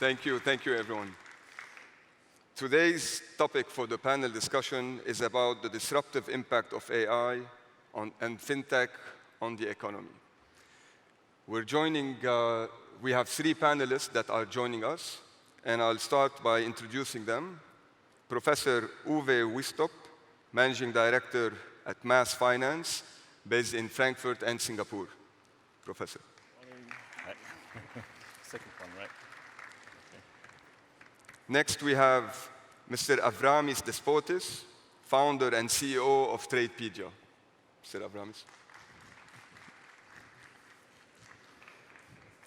Thank you, everyone. Today's topic for the panel discussion is about the disruptive impact of AI and Fintech on the economy. We have 3 panelists that are joining us, and I'll start by introducing them. Professor Uwe Wystup, Managing Director at MathFinance, based in Frankfurt and Singapore. Professor. Second one, right? Next, we have Mr. Avramis Despotis, founder and CEO of Tradepedia. Mr. Avramis.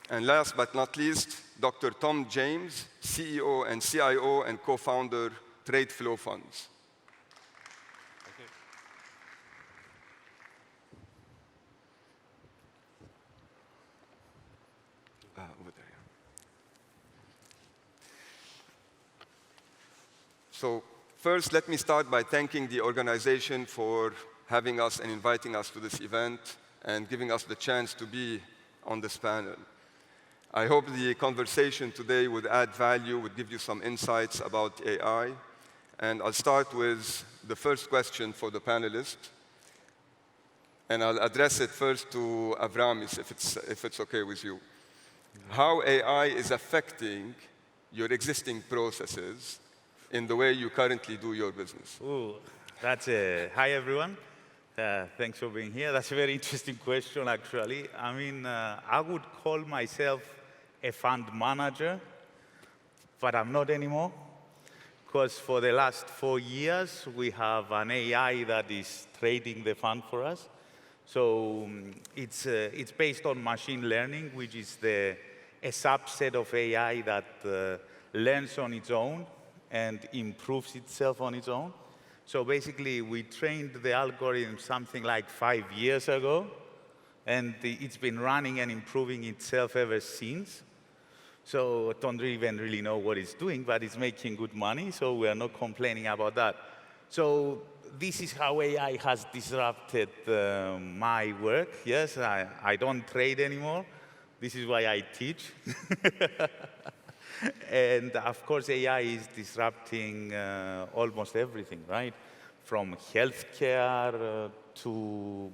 And last but not least, Dr. Tom James, CEO and CIO and co-founder, Trade Flow Funds. Okay. Over there, yeah. So first, let me start by thanking the organization for having us and inviting us to this event and giving us the chance to be on this panel. I hope the conversation today would add value, would give you some insights about AI. And I'll start with the first question for the panelists. And I'll address it first to Avramis, if it's OK with you. How AI is affecting your existing processes in the way you currently do your business? Ooh, hi, everyone. Thanks for being here. That's a very interesting question, actually. I mean, I would call myself a fund manager, but I'm not anymore. Because for the last 4 years, we have an AI that is trading the fund for us. So it's based on machine learning, which is a subset of AI that learns on its own and improves itself on its own. So basically, we trained the algorithm something like 5 years ago, and it's been running and improving itself ever since. So I don't even really know what it's doing, but it's making good money, so we are not complaining about that. So this is how AI has disrupted my work. Yes, I don't trade anymore. This is why I teach. And of course, AI is disrupting almost everything, right? From healthcare to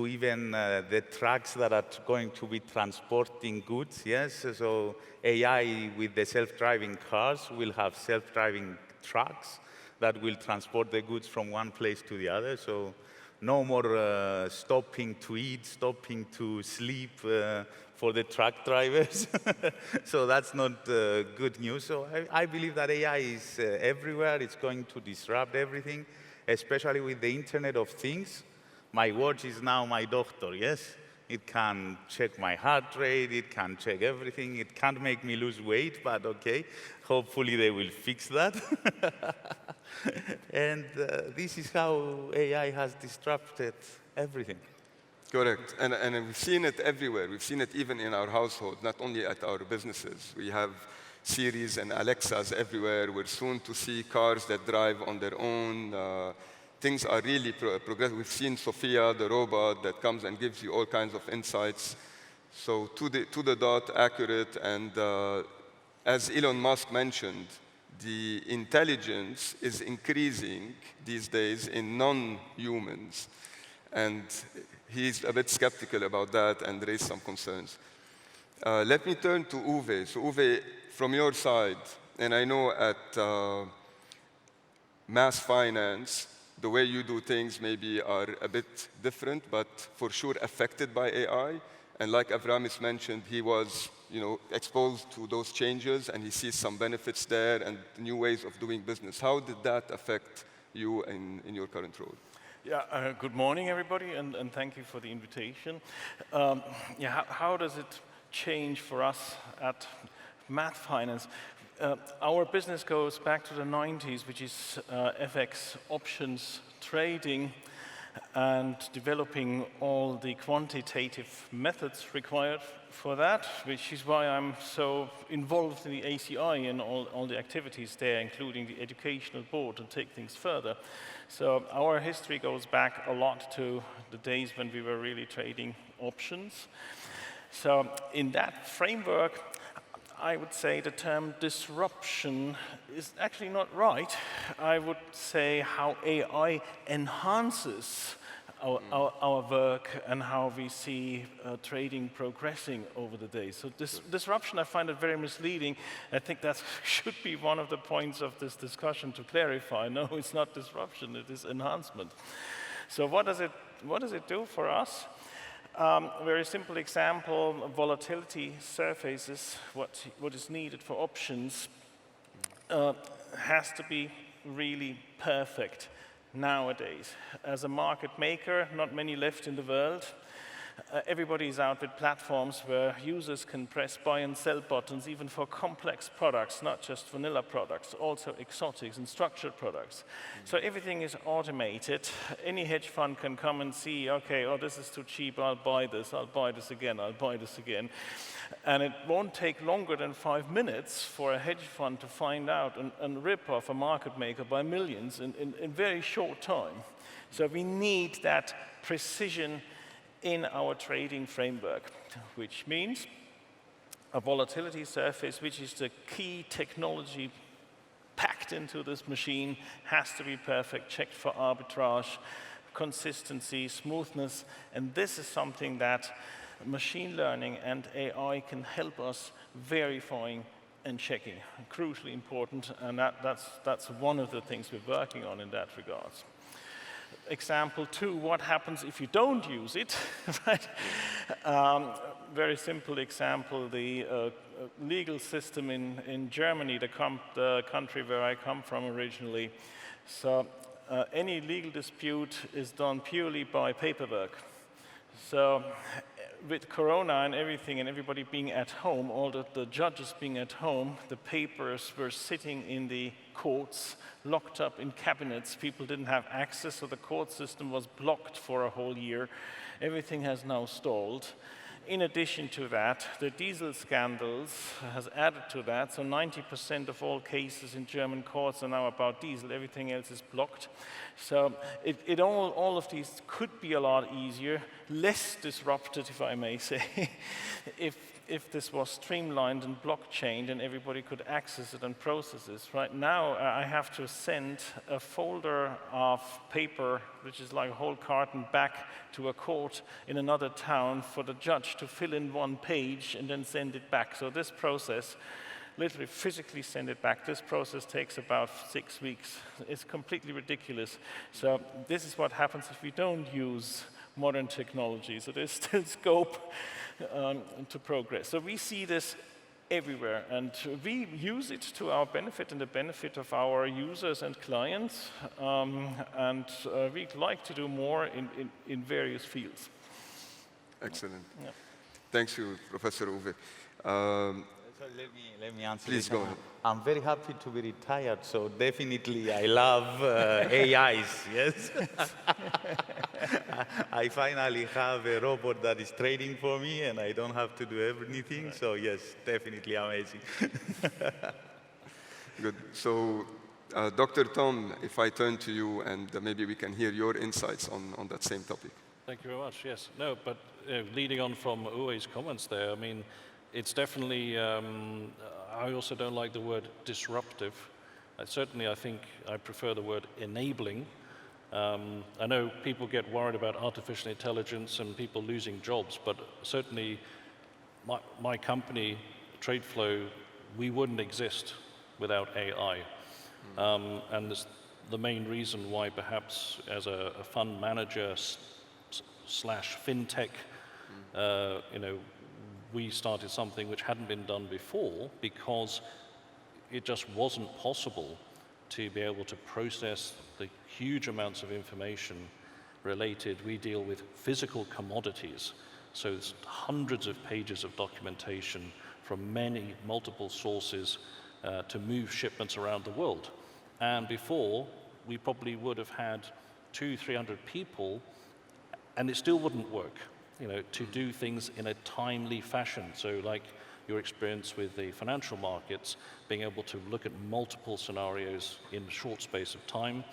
even the trucks that are going to be transporting goods, yes? So AI with the self-driving cars will have self-driving trucks that will transport the goods from one place to the other. So no more stopping to eat, stopping to sleep for the truck drivers. So that's not good news. So I believe that AI is everywhere. It's going to disrupt everything, especially with the Internet of Things. My watch is now my doctor, yes? It can check my heart rate, it can check everything. It can't make me lose weight, but OK. Hopefully, they will fix that. And this is how AI has disrupted everything. Correct. And we've seen it everywhere. We've seen it even in our household, not only at our businesses. We have Siris and Alexas everywhere. We're soon to see cars that drive on their own. Things are really progressive. We've seen Sophia, the robot that comes and gives you all kinds of insights. So to the dot, accurate. And as Elon Musk mentioned, the intelligence is increasing these days in non-humans. And he's a bit skeptical about that and raised some concerns. Let me turn to Uwe. So Uwe, from your side, and I know at MathFinance, the way you do things maybe are a bit different, but for sure affected by AI. And like Avramis mentioned, he was exposed to those changes, and he sees some benefits there and new ways of doing business. How did that affect you in your current role? Yeah, good morning, everybody, and thank you for the invitation. How does it change for us at MathFinance? Our business goes back to the 90s, which is FX options trading and developing all the quantitative methods required for that, which is why I'm so involved in the ACI and all the activities there, including the educational board, to take things further. So our history goes back a lot to the days when we were really trading options. So in that framework, I would say the term disruption is actually not right. I would say how AI enhances our work and how we see trading progressing over the days. So this disruption, I find it very misleading. I think that should be one of the points of this discussion to clarify. No, it's not disruption, it is enhancement. So what does it do for us? Very simple example, volatility surfaces, what is needed for options has to be really perfect nowadays. As a market maker, not many left in the world. Everybody is out with platforms where users can press buy and sell buttons even for complex products, not just vanilla products, also exotics and structured products. So everything is automated. Any hedge fund can come and see, okay, oh, this is too cheap, I'll buy this again, I'll buy this again. And it won't take longer than 5 minutes for a hedge fund to find out and rip off a market maker by millions in very short time. So we need that precision in our trading framework, which means a volatility surface, which is the key technology packed into this machine, has to be perfect, checked for arbitrage, consistency, smoothness, and this is something that machine learning and AI can help us verifying and checking. Crucially important, and that's one of the things we're working on in that regard. Example 2, what happens if you don't use it, right? Very simple example, the legal system in Germany, the country where I come from originally. So any legal dispute is done purely by paperwork. So with Corona and everything and everybody being at home, all the judges being at home, the papers were sitting in the courts, locked up in cabinets. People didn't have access, so the court system was blocked for a whole year. Everything has now stalled. In addition to that, the diesel scandals has added to that, so 90% of all cases in German courts are now about diesel. Everything else is blocked. So all of these could be a lot easier, less disrupted, if I may say, if this was streamlined and blockchained and everybody could access it and process it. Right now, I have to send a folder of paper, which is like a whole carton, back to a court in another town for the judge to fill in one page and then send it back. So this process, literally physically send it back, this process takes about 6 weeks. It's completely ridiculous. So this is what happens if we don't use modern technology. So there's still scope to progress. So we see this everywhere, and we use it to our benefit and the benefit of our users and clients, and we'd like to do more in various fields. Excellent. Yeah. Thanks you, Professor Uwe. So let me answer Please this. go ahead. I'm very happy to be retired, so definitely I love AIs, yes? I finally have a robot that is trading for me and I don't have to do everything, right. So yes, definitely amazing. Good. So, Dr. Tohme, if I turn to you and maybe we can hear your insights on that same topic. Thank you very much, yes. No, but leading on from Uwe's comments there, I mean, it's definitely, I also don't like the word disruptive. Certainly, I think I prefer the word enabling. I know people get worried about artificial intelligence and people losing jobs, but certainly my company, TradeFlow, we wouldn't exist without AI. And the main reason why perhaps as a fund manager slash Fintech, you know, we started something which hadn't been done before because it just wasn't possible to be able to process the huge amounts of information related. We deal with physical commodities, so it's hundreds of pages of documentation from multiple sources to move shipments around the world. And before, we probably would have had 200-300 people, and it still wouldn't work, you know, to do things in a timely fashion. So like your experience with the financial markets, being able to look at multiple scenarios in a short space of time,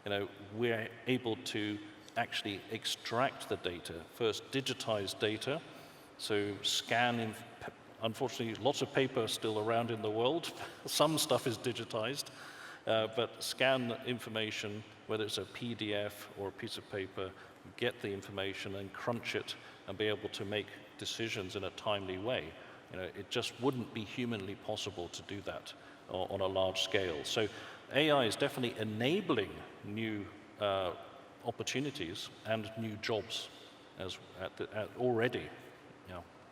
you know, we're able to actually extract the data, first digitize data, so scan unfortunately, lots of paper still around in the world. Some stuff is digitized, but scan information, whether it's a PDF or a piece of paper, get the information and crunch it and be able to make decisions in a timely way. It just wouldn't be humanly possible to do that on a large scale. So AI is definitely enabling new opportunities and new jobs already.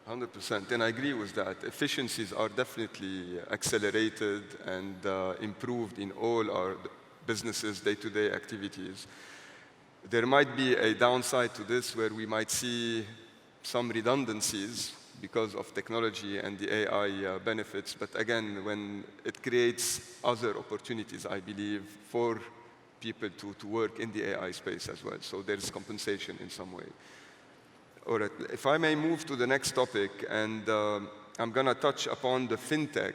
100%, and I agree with that. Efficiencies are definitely accelerated and improved in all our businesses' day-to-day activities. There might be a downside to this where we might see some redundancies because of technology and the AI benefits, but again, when it creates other opportunities, I believe, for people to work in the AI space as well. So there's compensation in some way. All right, if I may move to the next topic, and I'm going to touch upon the Fintech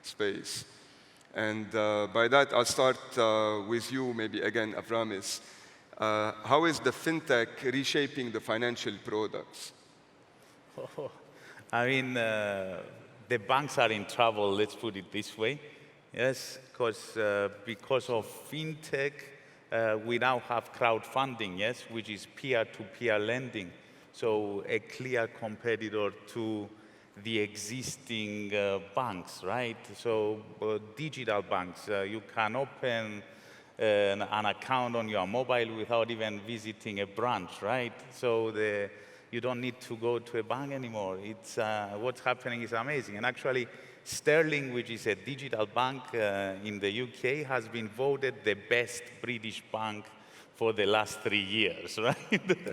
space. And by that, I'll start with you, maybe again, Avramis. How is the Fintech reshaping the financial products? I mean, the banks are in trouble, let's put it this way. Yes, because of Fintech, we now have crowdfunding, yes, which is peer-to-peer lending. So a clear competitor to the existing banks, right? So digital banks, you can open an account on your mobile without even visiting a branch, right? So you don't need to go to a bank anymore. It's, what's happening is amazing. And actually, Sterling, which is a digital bank in the UK, has been voted the best British bank for the last 3 years, right? Yeah.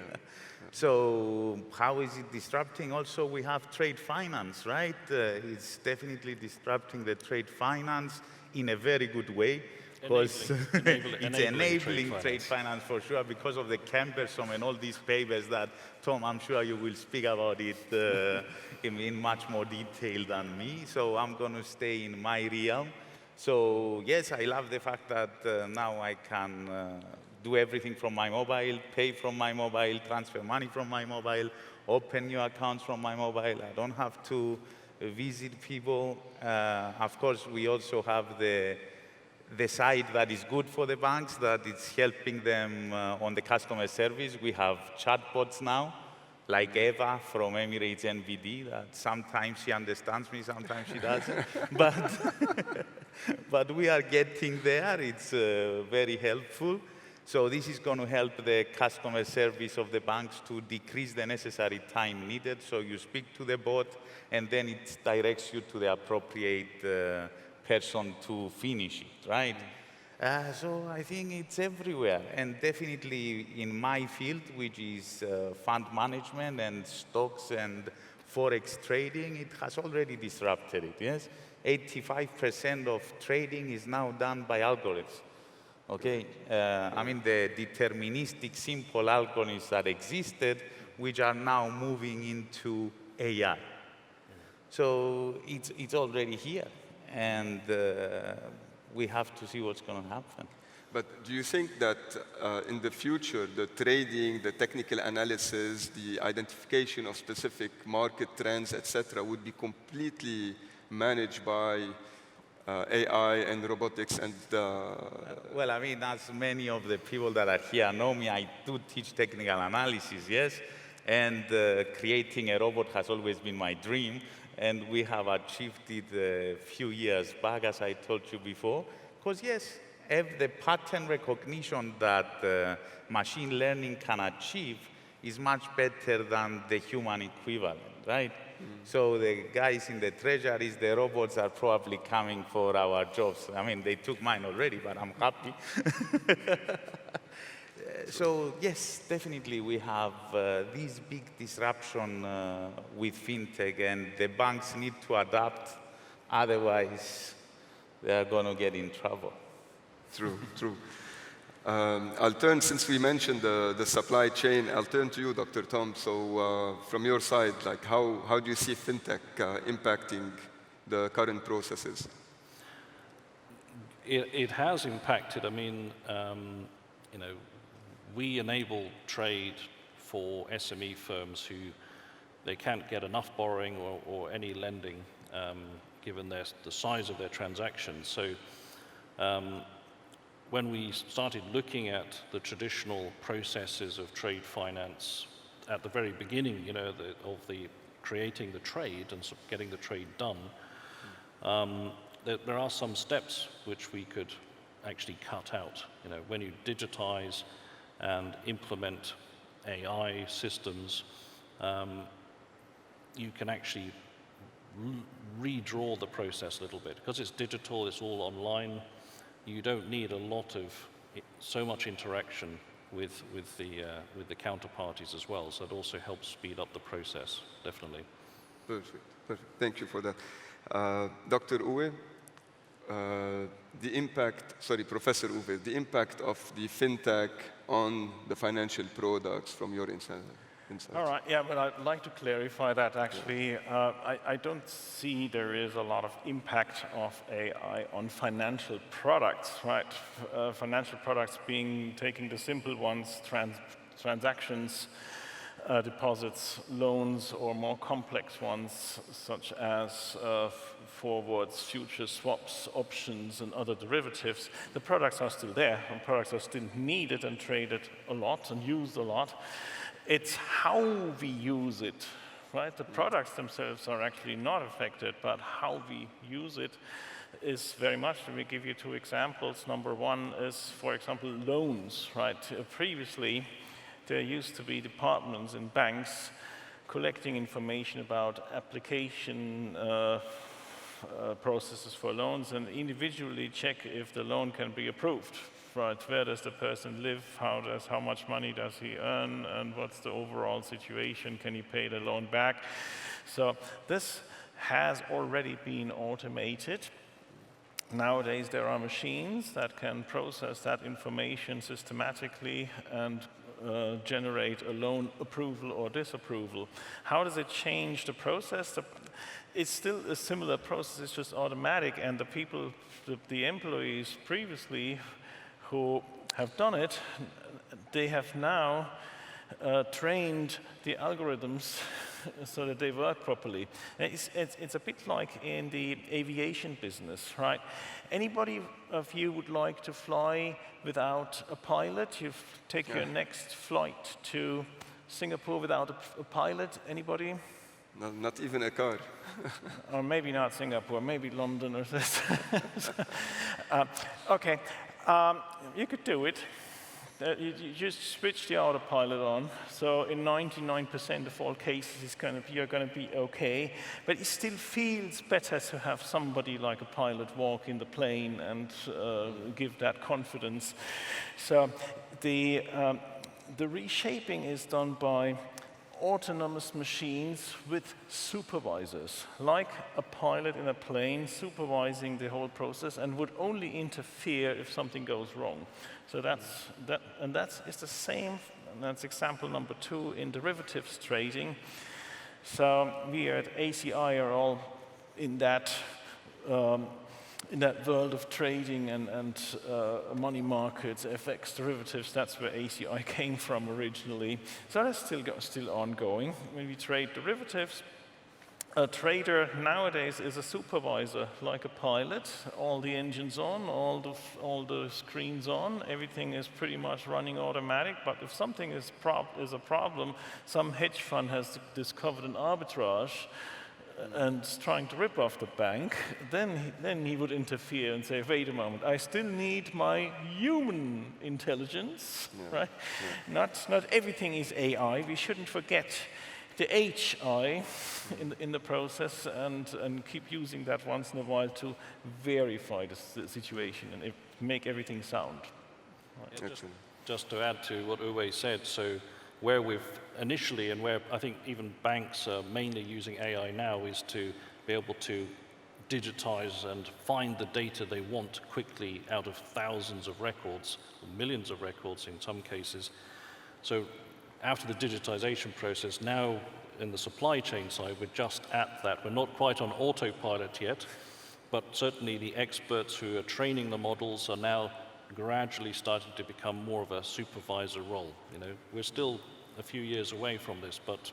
So how is it disrupting? Also, we have trade finance, right? It's definitely disrupting the trade finance in a very good way. Because it's enabling trade finance for sure because of the cumbersome and all these papers that, Tom, I'm sure you will speak about it in much more detail than me. So I'm going to stay in my realm. So yes, I love the fact that now I can do everything from my mobile, pay from my mobile, transfer money from my mobile, open new accounts from my mobile. I don't have to visit people. Of course, we also have the side that is good for the banks, that it's helping them on the customer service. We have chatbots now, like Eva from Emirates NVD, that sometimes she understands me, sometimes she doesn't. But we are getting there. It's very helpful. So this is going to help the customer service of the banks to decrease the necessary time needed. So you speak to the bot, and then it directs you to the appropriate person to finish it, right? So I think it's everywhere, and definitely in my field, which is fund management and stocks and forex trading, it has already disrupted it, yes? 85% of trading is now done by algorithms, okay? I mean, the deterministic simple algorithms that existed, which are now moving into AI. So it's already here. And we have to see what's going to happen. But do you think that in the future, the trading, the technical analysis, the identification of specific market trends, etc., would be completely managed by AI and robotics and Well, I mean, as many of the people that are here know me, I do teach technical analysis, yes? And creating a robot has always been my dream. And we have achieved it a few years back, as I told you before. Because yes, the pattern recognition that machine learning can achieve is much better than the human equivalent, right? So the guys in the treasuries, the robots are probably coming for our jobs. I mean, they took mine already, but I'm happy. So yes, definitely we have this big disruption with Fintech, and the banks need to adapt. Otherwise, they are going to get in trouble. True, true. I'll turn, since we mentioned the supply chain, I'll turn to you, Dr. Tohme. So from your side, like how do you see Fintech impacting the current processes? It has impacted. I mean, you know, we enable trade for SME firms who they can't get enough borrowing or any lending given the size of their transactions. So when we started looking at the traditional processes of trade finance at the very beginning, of the creating the trade and getting the trade done, there are some steps which we could actually cut out. When you digitize and implement AI systems, you can actually redraw the process a little bit. Because it's digital, it's all online, you don't need so much interaction with the counterparties as well. So it also helps speed up the process, definitely. Perfect. Thank you for that. Dr. Uwe, Professor Uwe, the impact of the fintech on the financial products from your insights. All right, yeah, but I'd like to clarify that actually. I don't see there is a lot of impact of AI on financial products, right? Financial products taking the simple ones, transactions, deposits, loans, or more complex ones, such as forwards, futures, swaps, options, and other derivatives. The products are still there, and products are still needed and traded a lot and used a lot. It's how we use it, right? The products themselves are actually not affected, but how we use it is very much. Let me give you two examples. Number one is, for example, loans, right? Previously, there used to be departments in banks collecting information about application processes for loans and individually check if the loan can be approved. Right, where does the person live, how much money does he earn, and what's the overall situation, can he pay the loan back? So this has already been automated. Nowadays there are machines that can process that information systematically and generate a loan approval or disapproval. How does it change the process? It's still a similar process, it's just automatic, and the employees previously who have done it, they have now trained the algorithms so that they work properly. It's a bit like in the aviation business, right? Anybody of you would like to fly without a pilot? You take your next flight to Singapore without a pilot? Anybody? No, not even a car. Or maybe not Singapore, maybe London or this. Okay. You could do it. You just switch the autopilot on. So in 99% of all cases, you're going to be okay. But it still feels better to have somebody like a pilot walk in the plane and give that confidence. So the reshaping is done by autonomous machines with supervisors, like a pilot in a plane supervising the whole process and would only interfere if something goes wrong. So it's the same, and that's example number 2 in derivatives trading. So we at ACI are all in that world of trading and money markets, FX derivatives. That's where ACI came from originally. So that's still ongoing. When we trade derivatives, a trader nowadays is a supervisor, like a pilot. All the engines on, all the screens on, everything is pretty much running automatic. But if something is a problem, some hedge fund has discovered an arbitrage and trying to rip off the bank, then he would interfere and say, wait a moment, I still need my human intelligence, right? Yeah. Not everything is AI. We shouldn't forget the HI in the process and keep using that once in a while to verify the situation and make everything sound. Right. Yeah, just to add to what Uwe said, so where we've initially, and where I think even banks are mainly using AI now, is to be able to digitize and find the data they want quickly out of thousands of records, or millions of records in some cases. So after the digitization process, now in the supply chain side, we're just at that. We're not quite on autopilot yet, but certainly the experts who are training the models are now gradually starting to become more of a supervisor role. We're still a few years away from this, but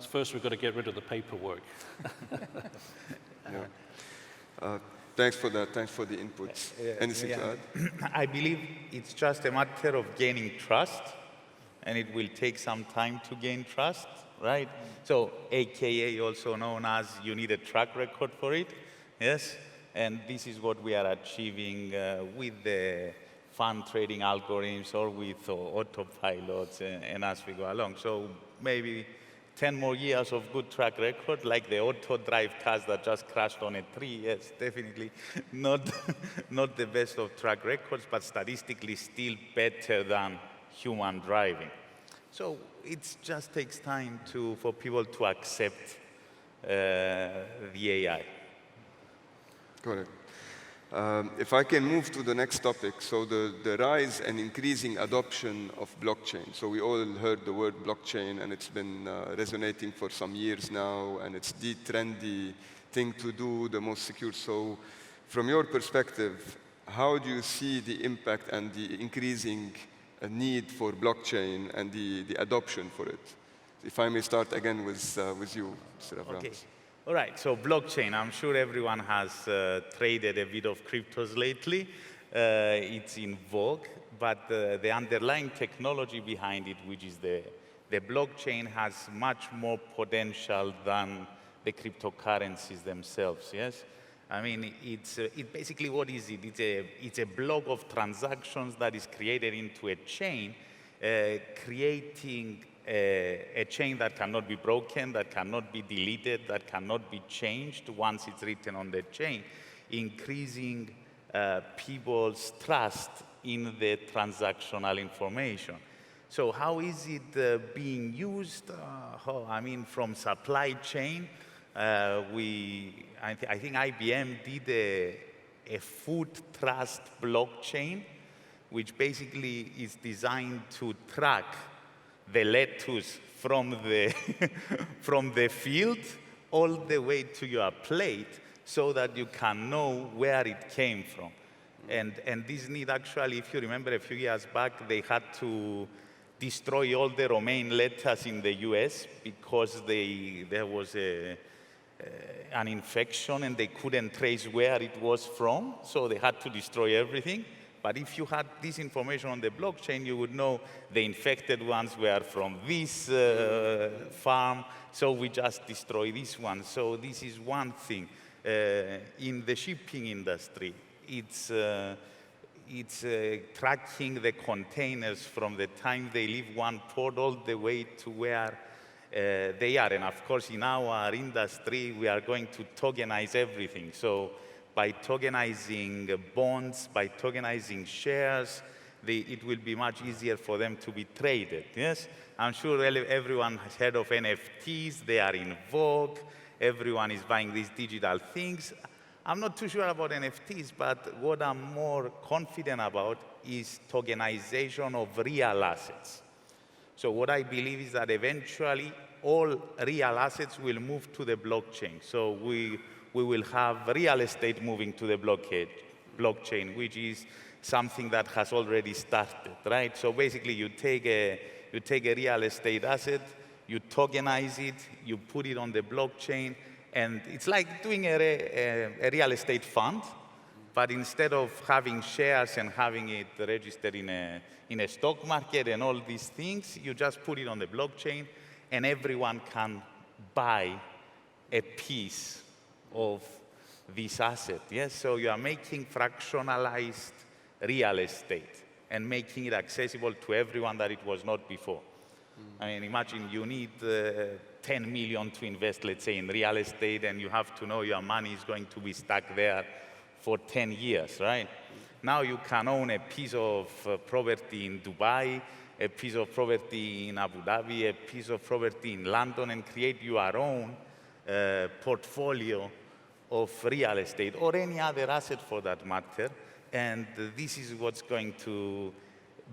first we've got to get rid of the paperwork. Thanks for that. Thanks for the inputs. Anything to add? I believe it's just a matter of gaining trust, and it will take some time to gain trust, right? So AKA, also known as, you need a track record for it, yes? And this is what we are achieving with the fund trading algorithms or with autopilots and as we go along. So maybe 10 more years of good track record, like the auto-drive cars that just crashed on a tree. Yes, definitely not the best of track records, but statistically still better than human driving. So it just takes time for people to accept the AI. Correct. If I can move to the next topic, so the rise and increasing adoption of blockchain. So we all heard the word blockchain, and it's been resonating for some years now, and it's the trendy thing to do, the most secure. So from your perspective, how do you see the impact and the increasing need for blockchain and the adoption for it? If I may start again with you, Mr. Avramis. Okay. All right, so blockchain, I'm sure everyone has traded a bit of cryptos lately. It's in vogue, but the underlying technology behind it, which is the blockchain, has much more potential than the cryptocurrencies themselves, yes? I mean, it's basically, what is it? It's a block of transactions that is created into a chain, creating a chain that cannot be broken, that cannot be deleted, that cannot be changed once it's written on the chain, increasing people's trust in the transactional information. So how is it being used? I mean, from supply chain, I think IBM did a food trust blockchain, which basically is designed to track the lettuce from the, from the field all the way to your plate so that you can know where it came from. And this need actually, if you remember a few years back, they had to destroy all the romaine lettuce in the US because there was an infection and they couldn't trace where it was from, so they had to destroy everything. But if you had this information on the blockchain, you would know the infected ones were from this farm, so we just destroy this one. So this is one thing. In the shipping industry, it's tracking the containers from the time they leave one port all the way to where they are. And of course, in our industry, we are going to tokenize everything. So by tokenizing bonds, by tokenizing shares, it will be much easier for them to be traded, yes? I'm sure everyone has heard of NFTs. They are in vogue. Everyone is buying these digital things. I'm not too sure about NFTs, but what I'm more confident about is tokenization of real assets. So what I believe is that eventually all real assets will move to the blockchain. So we will have real estate moving to the blockchain, which is something that has already started, right? So basically, you take a real estate asset, you tokenize it, you put it on the blockchain, and it's like doing a real estate fund, but instead of having shares and having it registered in a stock market and all these things, you just put it on the blockchain, and everyone can buy a piece of this asset, yes? So you are making fractionalized real estate and making it accessible to everyone that it was not before. I mean, imagine you need 10 million to invest, let's say, in real estate, and you have to know your money is going to be stuck there for 10 years, right? Now you can own a piece of property in Dubai, a piece of property in Abu Dhabi, a piece of property in London, and create your own portfolio of real estate or any other asset for that matter. And this is what's going to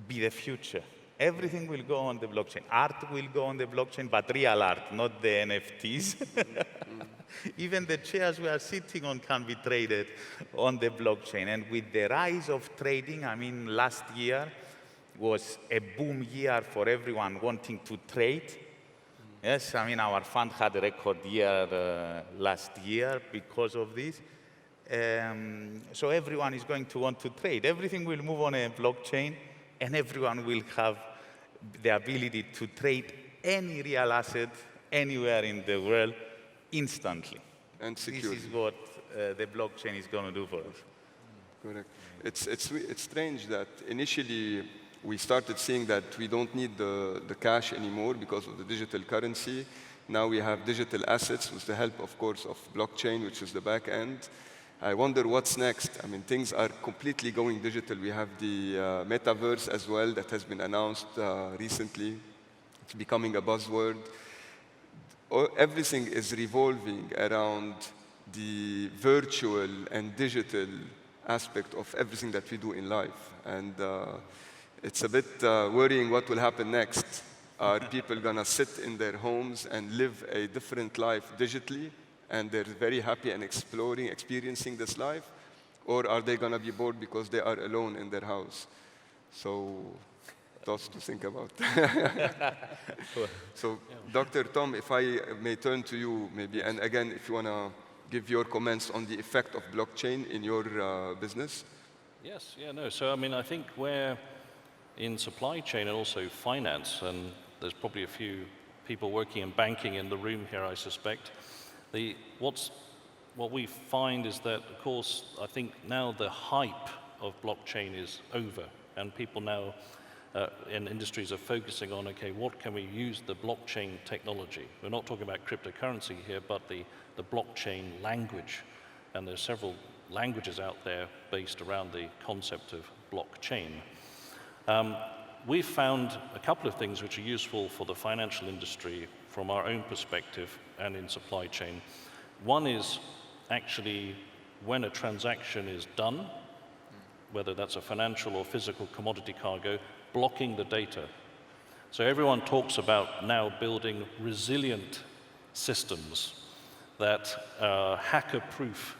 be the future. Everything will go on the blockchain. Art will go on the blockchain, but real art, not the NFTs. Even the chairs we are sitting on can be traded on the blockchain. And with the rise of trading, I mean, last year was a boom year for everyone wanting to trade. Yes, I mean, our fund had a record year last year because of this. So everyone is going to want to trade. Everything will move on a blockchain, and everyone will have the ability to trade any real asset anywhere in the world instantly. And securely. This is what the blockchain is going to do for us. Correct. It's strange that initially we started seeing that we don't need the cash anymore because of the digital currency. Now we have digital assets with the help, of course, of blockchain, which is the back end. I wonder what's next. I mean, things are completely going digital. We have the Metaverse as well that has been announced recently. It's becoming a buzzword. Everything is revolving around the virtual and digital aspect of everything that we do in life. And it's a bit worrying what will happen next. Are people going to sit in their homes and live a different life digitally, and they're very happy and experiencing this life? Or are they going to be bored because they are alone in their house? So, thoughts to think about. So, Dr. Tom, if I may turn to you maybe, and again, if you want to give your comments on the effect of blockchain in your business. Yes, yeah, no. So, I mean, I think where in supply chain and also finance, and there's probably a few people working in banking in the room here, I suspect, what we find is that, of course, I think now the hype of blockchain is over, and people now in industries are focusing on, okay, what can we use the blockchain technology? We're not talking about cryptocurrency here, but the blockchain language, and there's several languages out there based around the concept of blockchain. We've found a couple of things which are useful for the financial industry from our own perspective and in supply chain. One is actually when a transaction is done, whether that's a financial or physical commodity cargo, blocking the data. So everyone talks about now building resilient systems that are hacker-proof,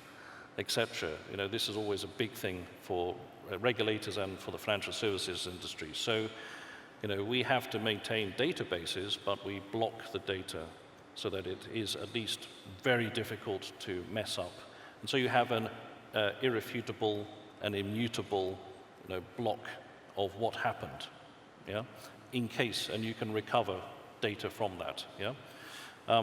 etc. You know, this is always a big thing for regulators and for the financial services industry. So, you know, we have to maintain databases, but we block the data so that it is at least very difficult to mess up. And so you have an irrefutable and immutable, you know, block of what happened, yeah, in case, and you can recover data from that, yeah.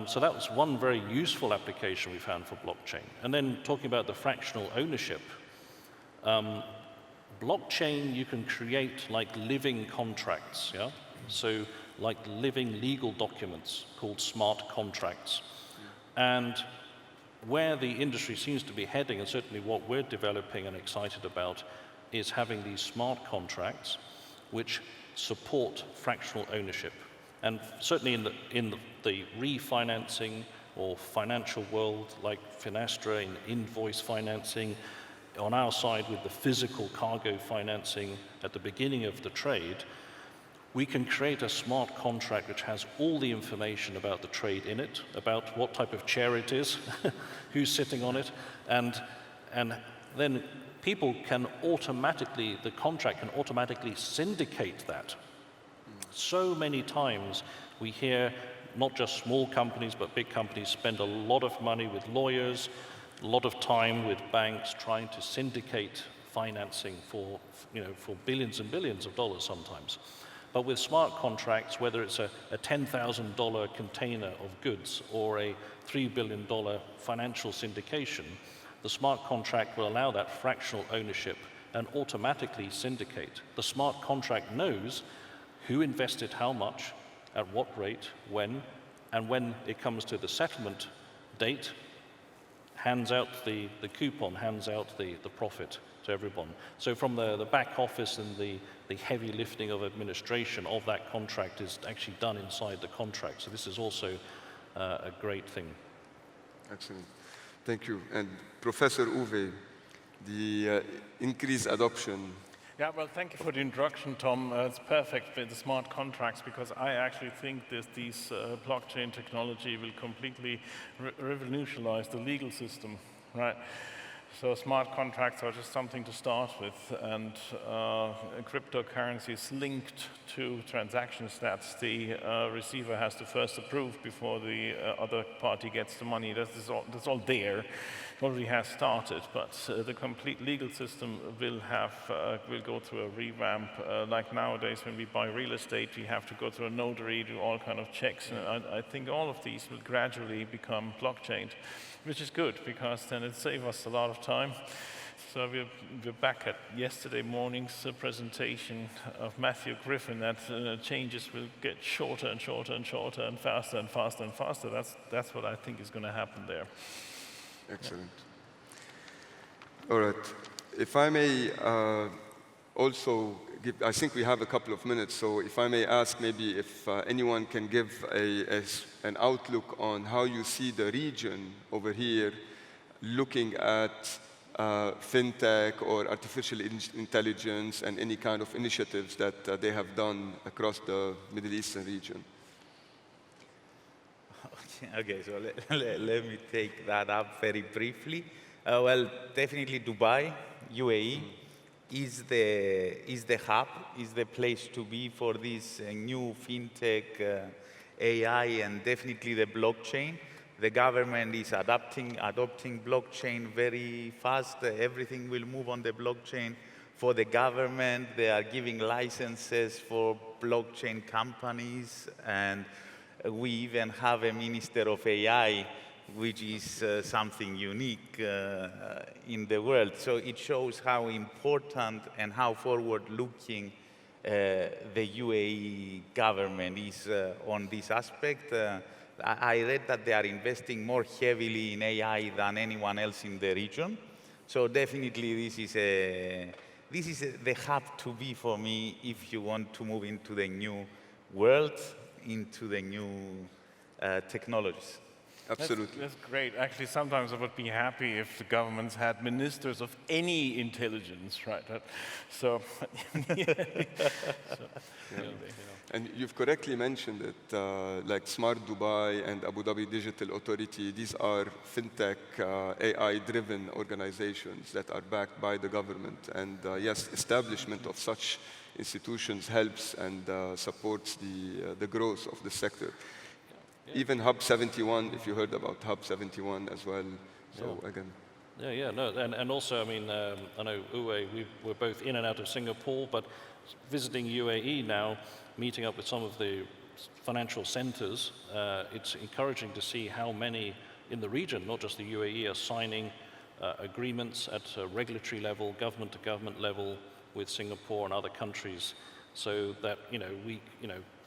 So that was one very useful application we found for blockchain. And then talking about the fractional ownership, blockchain you can create like living contracts, yeah? So like living legal documents called smart contracts. And where the industry seems to be heading, and certainly what we're developing and excited about, is having these smart contracts which support fractional ownership. And certainly in the refinancing or financial world, like Finastra in invoice financing, on our side with the physical cargo financing at the beginning of the trade, we can create a smart contract which has all the information about the trade in it, about what type of chair it is, who's sitting on it, and then people can automatically, the contract can automatically syndicate that. So many times we hear not just small companies, but big companies spend a lot of money with lawyers, a lot of time with banks trying to syndicate financing for, you know, for billions and billions of dollars sometimes. But with smart contracts, whether it's a $10,000 container of goods or a $3 billion financial syndication, the smart contract will allow that fractional ownership and automatically syndicate. The smart contract knows who invested how much, at what rate, when, and when it comes to the settlement date, hands out the coupon, hands out the profit to everyone. So from the back office and the heavy lifting of administration of that contract is actually done inside the contract. So this is also a great thing. Excellent. Thank you. And Professor Uwe, the increased adoption. Yeah, well, thank you for the introduction, Tom. It's perfect with the smart contracts because I actually think that these blockchain technology will completely revolutionize the legal system, right? So smart contracts are just something to start with, and cryptocurrencies linked to transactions that the receiver has to first approve before the other party gets the money. That's all there. It already has started, but the complete legal system will go through a revamp. Like nowadays, when we buy real estate, we have to go through a notary, do all kind of checks. And I think all of these will gradually become blockchained, which is good, because then it saves us a lot of time. So we're back at yesterday morning's presentation of Matthew Griffin, that changes will get shorter and shorter and shorter and faster and faster and faster. That's what I think is going to happen there. Excellent. All right. If I may also give, I think we have a couple of minutes, so if I may ask maybe if anyone can give an outlook on how you see the region over here looking at fintech or artificial intelligence and any kind of initiatives that they have done across the Middle Eastern region. Okay, so let me take that up very briefly. Well, definitely Dubai, UAE, is the hub, is the place to be for this new fintech, AI, and definitely the blockchain. The government is adopting blockchain very fast. Everything will move on the blockchain for the government. They are giving licenses for blockchain companies, and we even have a minister of AI, which is something unique in the world. So it shows how important and how forward-looking the UAE government is on this aspect. I read that they are investing more heavily in AI than anyone else in the region. So definitely this is the hub to be for me if you want to move into the new world, into the new technologies. Absolutely. That's great. Actually, sometimes I would be happy if the governments had ministers of any intelligence, right? So, And you've correctly mentioned it, like Smart Dubai and Abu Dhabi Digital Authority, these are fintech, AI-driven organizations that are backed by the government. And yes, establishment of such institutions helps and supports the growth of the sector. Yeah. Even Hub 71, if you heard about Hub 71 as well. So again. No, and also, I mean, I know Uwe, we're both in and out of Singapore, but visiting UAE now, meeting up with some of the financial centers, it's encouraging to see how many in the region, not just the UAE, are signing agreements at a regulatory level, government-to-government level with Singapore and other countries, so that,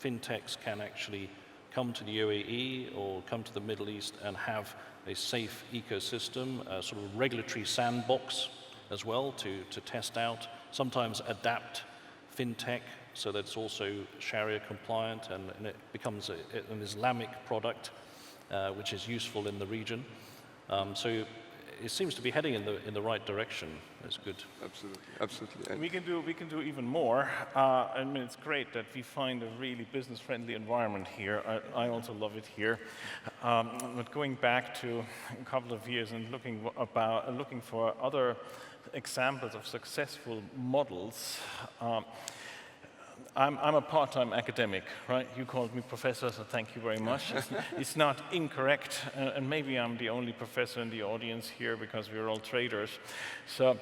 fintechs can actually come to the UAE or come to the Middle East and have a safe ecosystem, a sort of regulatory sandbox as well to test out, sometimes adapt fintech so that it's also Sharia compliant and it becomes an Islamic product, which is useful in the region. So it seems to be heading in the right direction. That's good. Absolutely. We can do even more. I mean, it's great that we find a really business-friendly environment here. I also love it here. But going back to a couple of years and looking for other examples of successful models. I'm a part-time academic, right? You called me professor, so thank you very much. It's not incorrect, and maybe I'm the only professor in the audience here because we're all traders. So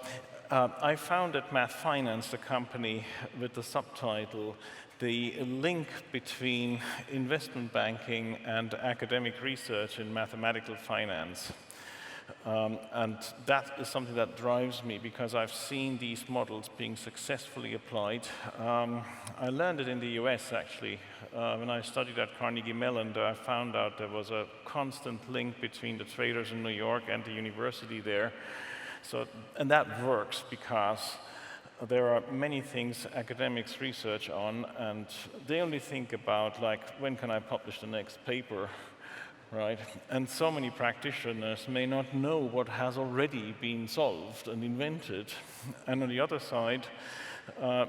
I founded MathFinance, the company with the subtitle, The Link Between Investment Banking and Academic Research in Mathematical Finance. And that is something that drives me because I've seen these models being successfully applied. I learned it in the US, actually. When I studied at Carnegie Mellon, I found out there was a constant link between the traders in New York and the university there. And that works because there are many things academics research on, and they only think about, like, when can I publish the next paper? Right? And so many practitioners may not know what has already been solved and invented. And on the other side,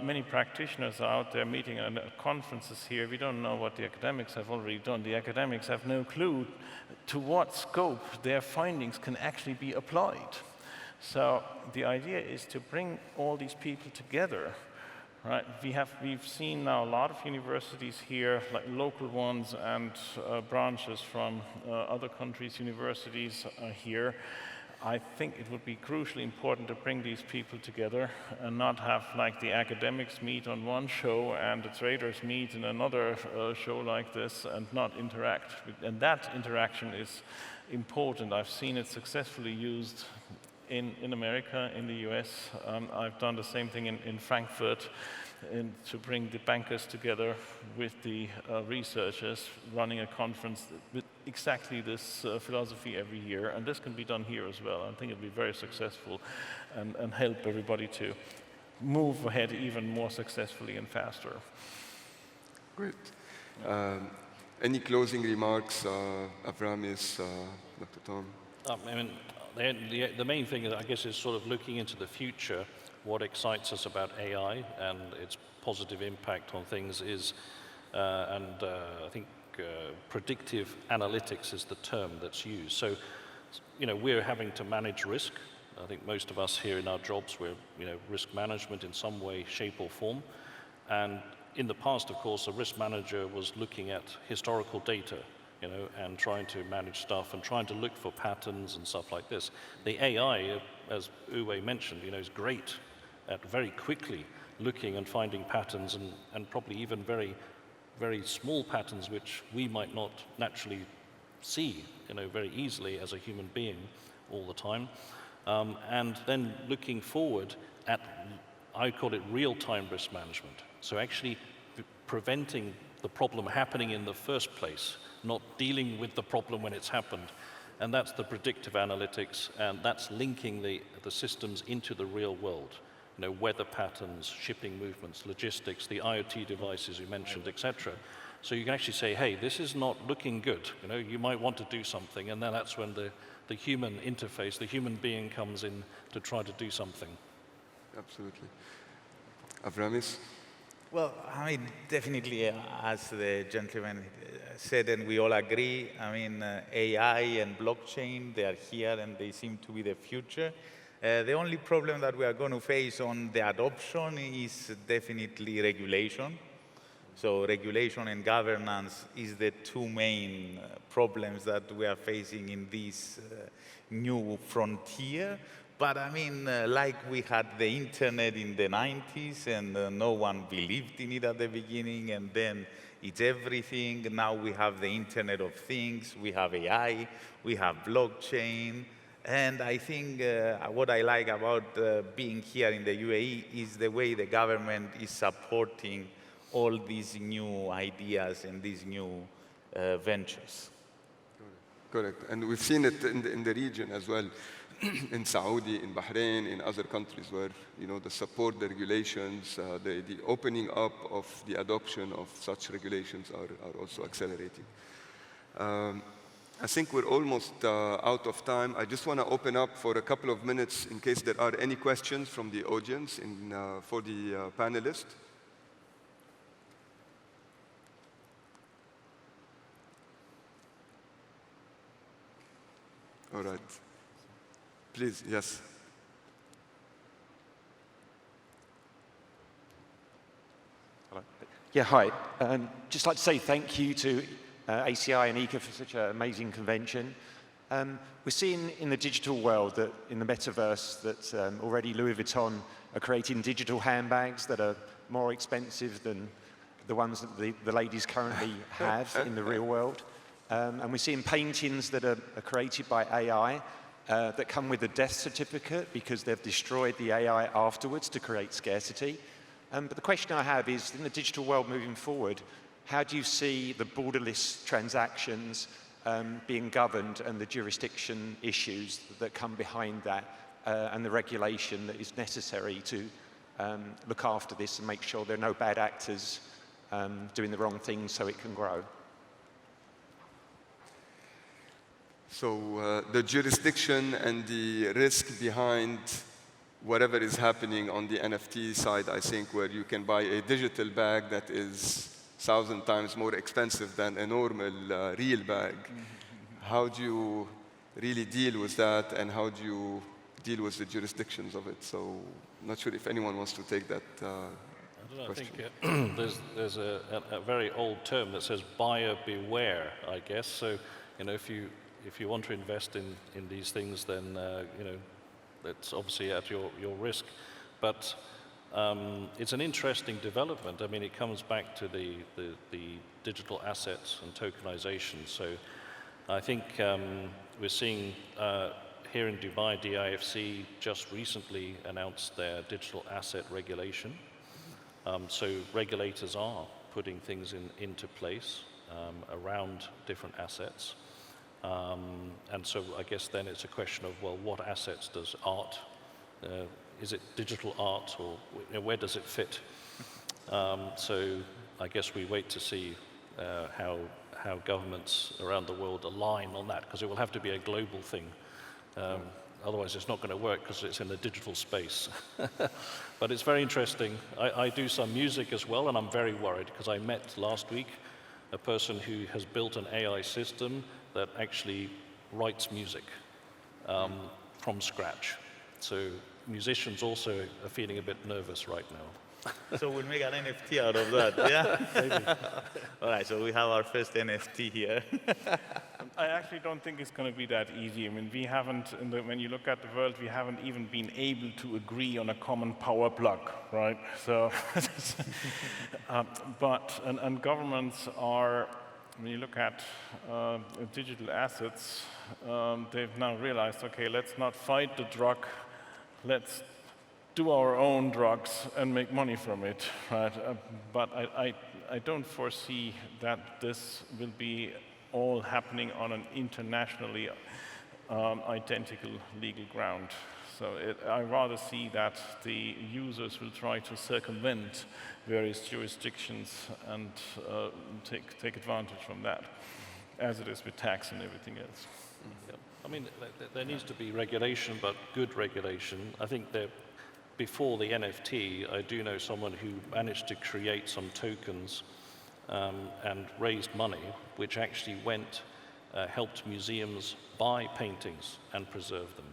many practitioners are out there meeting at conferences here. We don't know what the academics have already done. The academics have no clue to what scope their findings can actually be applied. So the idea is to bring all these people together. Right, we've seen now a lot of universities here, like local ones and branches from other countries' universities here. I think it would be crucially important to bring these people together and not have like the academics meet on one show and the traders meet in another show like this and not interact. And that interaction is important. I've seen it successfully used in America, in the US. I've done the same thing in Frankfurt to bring the bankers together with the researchers, running a conference with exactly this philosophy every year. And this can be done here as well. I think it'll be very successful and help everybody to move ahead even more successfully and faster. Great. Any closing remarks, Avramis, Dr. Tohme? I mean, the main thing, I guess, is sort of looking into the future. What excites us about AI and its positive impact on things is, I think predictive analytics is the term that's used. So, we're having to manage risk. I think most of us here in our jobs, we're, risk management in some way, shape or form. And in the past, of course, a risk manager was looking at historical data, and trying to manage stuff and trying to look for patterns and stuff like this. The AI, as Uwe mentioned, is great at very quickly looking and finding patterns and probably even very, very small patterns which we might not naturally see, very easily as a human being all the time. And then looking forward at, I call it real-time risk management. So actually preventing the problem happening in the first place, not dealing with the problem when it's happened. And that's the predictive analytics, and that's linking the systems into the real world. Weather patterns, shipping movements, logistics, the IoT devices you mentioned, etc. So you can actually say, hey, this is not looking good. You might want to do something, and then that's when the human interface, the human being comes in to try to do something. Absolutely. Avramis? Well, I mean, definitely, as the gentleman said, and we all agree, I mean, AI and blockchain, they are here and they seem to be the future. The only problem that we are going to face on the adoption is definitely regulation. So regulation and governance is the two main problems that we are facing in this new frontier. But I mean, like we had the internet in the 90s and no one believed in it at the beginning, and then it's everything. Now we have the Internet of Things, we have AI, we have blockchain. And I think what I like about being here in the UAE is the way the government is supporting all these new ideas and these new ventures. Correct. And we've seen it in the region as well, in Saudi, in Bahrain, in other countries where, the support, the regulations, the opening up of the adoption of such regulations are also accelerating. I think we're almost out of time. I just want to open up for a couple of minutes in case there are any questions from the audience for the panelists. All right. Please, yes. Hello. Yeah, hi. Just like to say thank you to ACI and ICA for such an amazing convention. We're seeing in the digital world that in the Metaverse that already Louis Vuitton are creating digital handbags that are more expensive than the ones that the ladies currently have in the real world. And we're seeing paintings that are created by AI that come with a death certificate because they've destroyed the AI afterwards to create scarcity. But the question I have is, in the digital world moving forward, how do you see the borderless transactions being governed and the jurisdiction issues that come behind that and the regulation that is necessary to look after this and make sure there are no bad actors doing the wrong things so it can grow? So the jurisdiction and the risk behind whatever is happening on the NFT side, I think, where you can buy a digital bag that is 1,000 times more expensive than a normal real bag. How do you really deal with that, and how do you deal with the jurisdictions of it. So I'm not sure if anyone wants to take that I question. think there's a very old term that says buyer beware, I guess. So, if you want to invest in these things, then that's obviously at your risk. But it's an interesting development. I mean, it comes back to the digital assets and tokenization. So I think we're seeing here in Dubai, DIFC just recently announced their digital asset regulation. So regulators are putting things into place around different assets. And so I guess then it's a question of, well, what assets does art, is it digital art, or where does it fit? So I guess we wait to see how governments around the world align on that, because it will have to be a global thing. Otherwise, it's not going to work because it's in the digital space. But it's very interesting. I do some music as well, and I'm very worried because I met last week a person who has built an AI system that actually writes music from scratch. So musicians also are feeling a bit nervous right now. So we'll make an NFT out of that, yeah? Maybe. All right, so we have our first NFT here. I actually don't think it's going to be that easy. I mean, we haven't, when you look at the world, we haven't even been able to agree on a common power plug, right? So, and governments are, when you look at digital assets, they've now realized, okay, let's not fight the drug, let's do our own drugs and make money from it, right? But I don't foresee that this will be all happening on an internationally identical legal ground. So I rather see that the users will try to circumvent various jurisdictions and take advantage from that, as it is with tax and everything else. Yeah. I mean, there needs to be regulation, but good regulation. I think that before the NFT, I do know someone who managed to create some tokens and raised money, which actually helped museums buy paintings and preserve them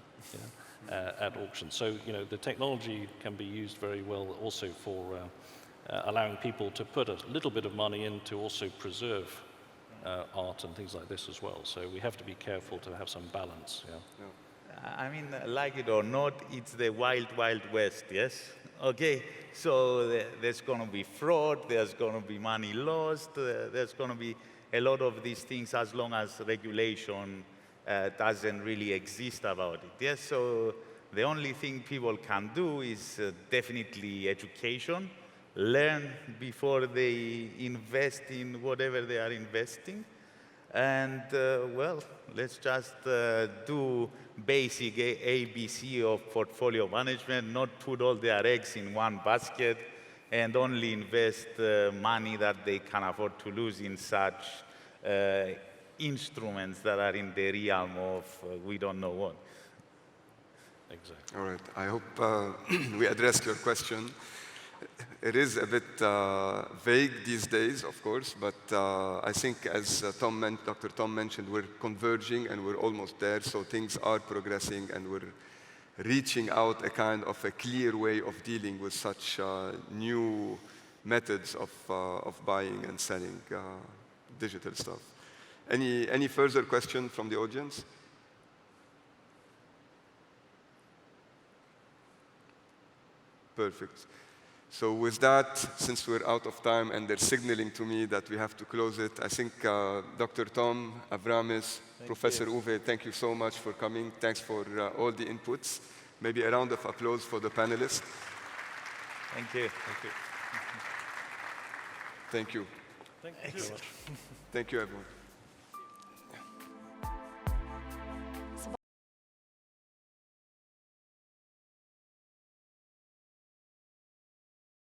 at auction. So, the technology can be used very well also for allowing people to put a little bit of money in to also preserve art and things like this as well. So we have to be careful to have some balance. Yeah. I mean, like it or not, it's the wild, wild west, yes? Okay, so there's going to be fraud, there's going to be money lost, there's going to be a lot of these things as long as regulation doesn't really exist about it, yes? So the only thing people can do is definitely education, learn before they invest in whatever they are investing. And, well, let's just do basic ABC of portfolio management, not put all their eggs in one basket, and only invest money that they can afford to lose in such instruments that are in the realm of we don't know what. Exactly. All right. I hope we addressed your question. It is a bit vague these days, of course, but I think as Dr. Tom mentioned, we're converging and we're almost there, so things are progressing and we're reaching out a kind of a clear way of dealing with such new methods of buying and selling digital stuff. Any further question from the audience? Perfect. So with that, since we're out of time and they're signaling to me that we have to close it, I think Dr. Tom, Avramis, Professor Uwe, thank you so much for coming. Thanks for all the inputs. Maybe a round of applause for the panelists. Thank you. Thank you. Thank you. Thank you so much. Thank you, everyone.